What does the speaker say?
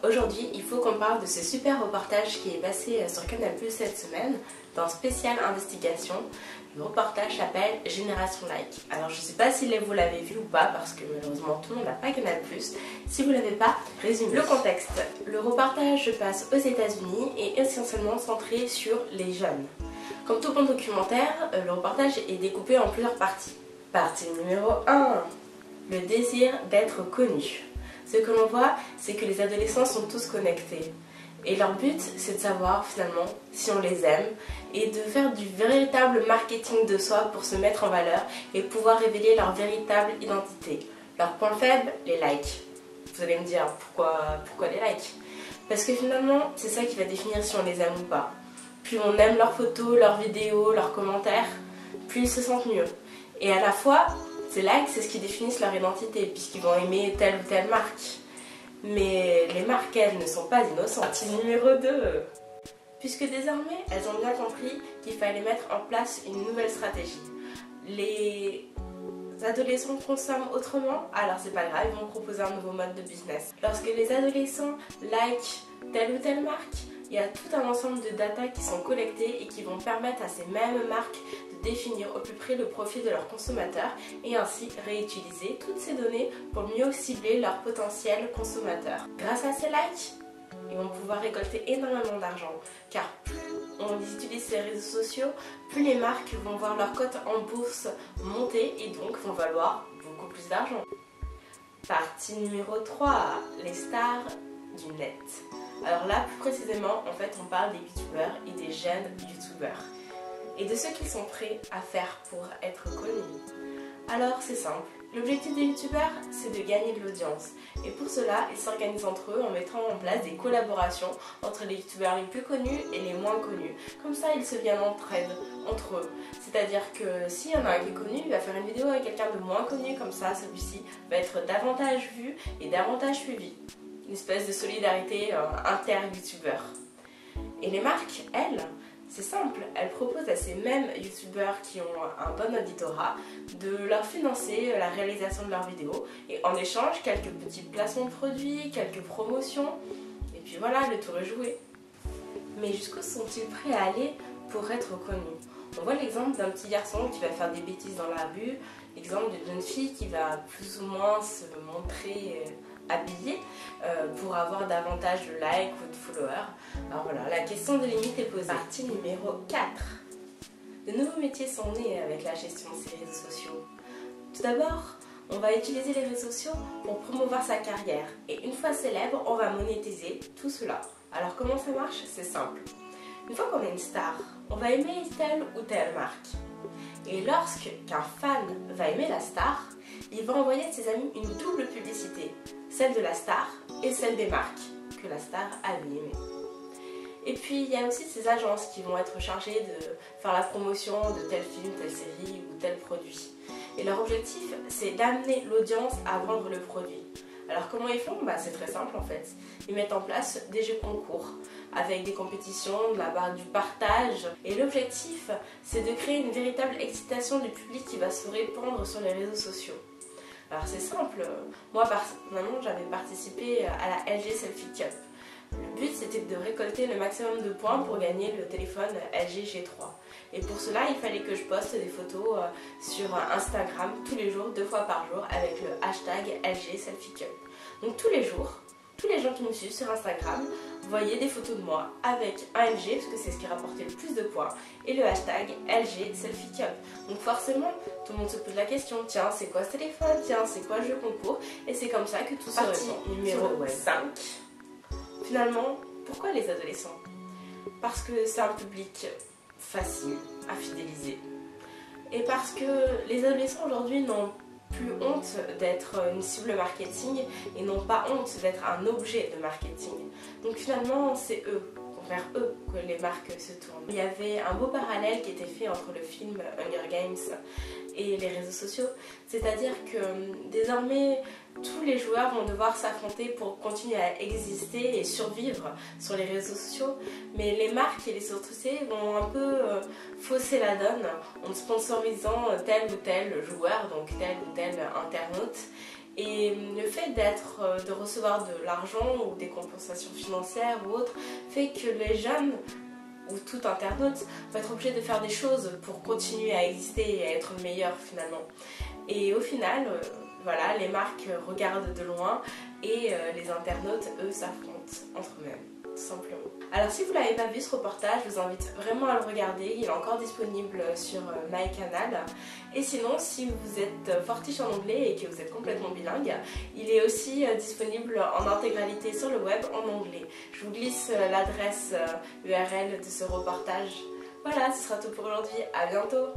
aujourd'hui, il faut qu'on parle de ce super reportage qui est passé sur Canal+ cette semaine, dans Spécial Investigation. Le reportage s'appelle Génération Like. Alors je ne sais pas si vous l'avez vu ou pas, parce que malheureusement tout le monde n'a pas Canal+. Si vous ne l'avez pas, résumé. Le contexte. Le reportage se passe aux États-Unis et essentiellement centré sur les jeunes. Comme tout bon documentaire, le reportage est découpé en plusieurs parties. Partie numéro 1. Le désir d'être connu. Ce que l'on voit, c'est que les adolescents sont tous connectés. Et leur but, c'est de savoir finalement si on les aime et de faire du véritable marketing de soi pour se mettre en valeur et pouvoir révéler leur véritable identité. Leur point faible, les likes. Vous allez me dire pourquoi les likes? Parce que finalement, c'est ça qui va définir si on les aime ou pas. Plus on aime leurs photos, leurs vidéos, leurs commentaires, plus ils se sentent mieux. Et à la fois, ces likes, c'est ce qui définissent leur identité, puisqu'ils vont aimer telle ou telle marque. Mais les marques, elles, ne sont pas innocentes. Partie numéro 2. Puisque désormais, elles ont bien compris qu'il fallait mettre en place une nouvelle stratégie. Les adolescents consomment autrement, alors c'est pas grave, ils vont proposer un nouveau mode de business. Lorsque les adolescents like telle ou telle marque, il y a tout un ensemble de data qui sont collectées et qui vont permettre à ces mêmes marques de définir au plus près le profil de leurs consommateurs et ainsi réutiliser toutes ces données pour mieux cibler leurs potentiels consommateurs. Grâce à ces likes, ils vont pouvoir récolter énormément d'argent, car plus on utilise ces réseaux sociaux, plus les marques vont voir leur cote en bourse monter et donc vont valoir beaucoup plus d'argent. Partie numéro 3, les stars du net. Alors là, plus précisément, en fait, on parle des youtubeurs et des jeunes youtubeurs et de ce qu'ils sont prêts à faire pour être connus. Alors, c'est simple. L'objectif des youtubeurs, c'est de gagner de l'audience. Et pour cela, ils s'organisent entre eux en mettant en place des collaborations entre les youtubeurs les plus connus et les moins connus. Comme ça, ils se viennent entraide entre eux. C'est-à-dire que s'il y en a un qui est connu, il va faire une vidéo avec quelqu'un de moins connu. Comme ça, celui-ci va être davantage vu et davantage suivi. Une espèce de solidarité inter-youtubeurs. Et les marques, elles, c'est simple, elles proposent à ces mêmes youtubeurs qui ont un bon auditorat de leur financer la réalisation de leurs vidéos et en échange quelques petits placements de produits, quelques promotions et puis voilà, le tour est joué. Mais jusqu'où sont-ils prêts à aller pour être connus? On voit l'exemple d'un petit garçon qui va faire des bêtises dans la rue, l'exemple d'une jeune fille qui va plus ou moins se montrer habillée pour avoir davantage de likes ou de followers. Alors voilà, la question de limite est posée. Partie numéro 4. De nouveaux métiers sont nés avec la gestion de ces réseaux sociaux. Tout d'abord, on va utiliser les réseaux sociaux pour promouvoir sa carrière. Et une fois célèbre, on va monétiser tout cela. Alors comment ça marche? C'est simple. Une fois qu'on est une star, on va aimer telle ou telle marque. Et lorsqu'un fan va aimer la star, il va envoyer à ses amis une double publicité, celle de la star et celle des marques que la star avait aimées. Et puis il y a aussi ces agences qui vont être chargées de faire la promotion de tel film, telle série ou tel produit. Et leur objectif, c'est d'amener l'audience à vendre le produit. Alors comment ils font? C'est très simple en fait. Ils mettent en place des jeux concours avec des compétitions, du partage. Et l'objectif, c'est de créer une véritable excitation du public qui va se répandre sur les réseaux sociaux. Alors c'est simple, moi personnellement j'avais participé à la LG Selfie Cup. Le but c'était de récolter le maximum de points pour gagner le téléphone LG G3. Et pour cela il fallait que je poste des photos sur Instagram tous les jours, 2 fois par jour avec le hashtag LG Selfie Cup. Donc tous les jours, tous les gens qui me suivent sur Instagram voyaient des photos de moi avec un LG, parce que c'est ce qui rapportait le plus de points, et le hashtag LG Selfie Cup. Donc forcément, tout le monde se pose la question, tiens, c'est quoi ce téléphone? Tiens, c'est quoi le jeu concours? Et c'est comme ça que tout se répond. Partie numéro 5. Finalement, pourquoi les adolescents? Parce que c'est un public facile à fidéliser. Et parce que les adolescents aujourd'hui n'ont plus honte d'être une cible marketing et n'ont pas honte d'être un objet de marketing. Donc finalement, c'est vers eux que les marques se tournent. Il y avait un beau parallèle qui était fait entre le film Hunger Games et les réseaux sociaux, c'est-à-dire que désormais tous les joueurs vont devoir s'affronter pour continuer à exister et survivre sur les réseaux sociaux, mais les marques et les sociétés vont un peu fausser la donne en sponsorisant tel ou tel joueur, donc tel ou tel internaute, Et le fait de recevoir de l'argent ou des compensations financières ou autres fait que les jeunes ou tout internaute va être obligé de faire des choses pour continuer à exister et à être meilleur finalement. Et au final, voilà, les marques regardent de loin et les internautes, eux, s'affrontent entre eux-mêmes, tout simplement. Alors si vous ne l'avez pas vu ce reportage, je vous invite vraiment à le regarder, il est encore disponible sur MyCanal. Et sinon, si vous êtes fortiche en anglais et que vous êtes complètement bilingue, il est aussi disponible en intégralité sur le web en anglais. Je vous glisse l'adresse URL de ce reportage. Voilà, ce sera tout pour aujourd'hui, à bientôt!